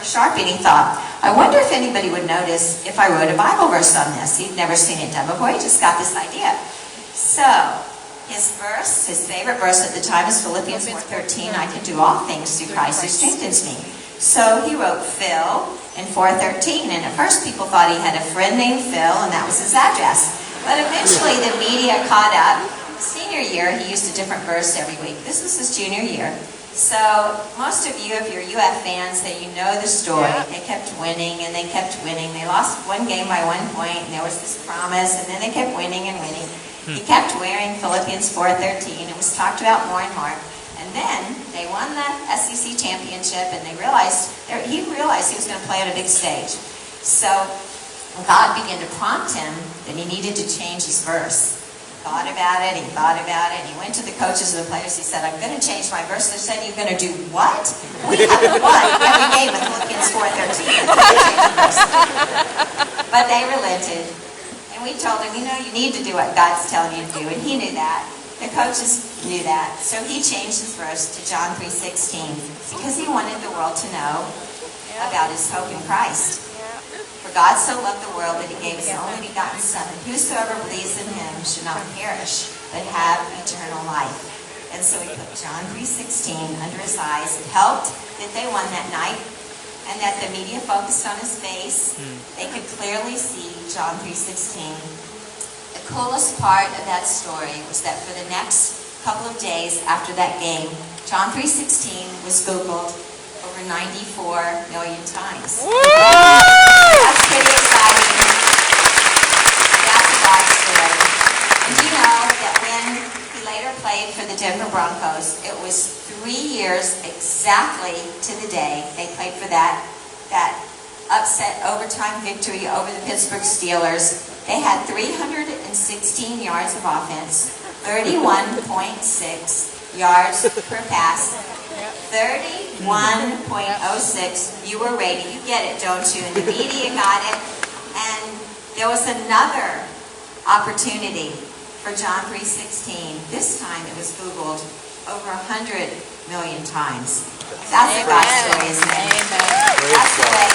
Sharpie, and he thought, I wonder if anybody would notice if I wrote a Bible verse on this. He'd never seen it done before. He just got this idea. So, his favorite verse at the time is Philippians 4:13. I can do all things through Christ who strengthens me. So he wrote Phil in 4:13, and at first people thought he had a friend named Phil, and that was his address. But eventually the media caught up. Senior year, he used a different verse every week. This was his junior year. So most of you, if you're UF fans, that you know the story. They kept winning, and they kept winning. They lost one game by 1 point, and there was this promise, and then they kept winning and winning. He kept wearing Philippians 4:13. It was talked about more and more. And then they won the SEC championship, and he realized he was going to play on a big stage. So God began to prompt him that he needed to change his verse. He thought about it, and he went to the coaches and the players. He said, I'm going to change my verse. They said, you're going to do what? We haven't won every game with Philippians 4:13. But they relented. And we told him, you need to do what God's telling you to do. And he knew that. The coaches knew that. So he changed his verse to John 3:16 because he wanted the world to know about his hope in Christ. For God so loved the world that he gave his only begotten Son, and whosoever believes in him should not perish, but have eternal life. And so he put John 3:16 under his eyes. It helped that they won that night, and that the media focused on his face. They could clearly see John 3:16. The coolest part of that story was that for the next couple of days after that game, John 3:16 was Googled over 94 million times. That's pretty exciting. That's a God story. And you know that when he later played for the Denver Broncos, it was 3 years exactly to the day they played for that upset overtime victory over the Pittsburgh Steelers. They had 316 yards of offense, 31.6 yards per pass, 31.06 viewer rating. You get it, don't you? And the media got it. And there was another opportunity for John 3:16. This time it was Googled over 100 million times. That's a God story, isn't it? That's the way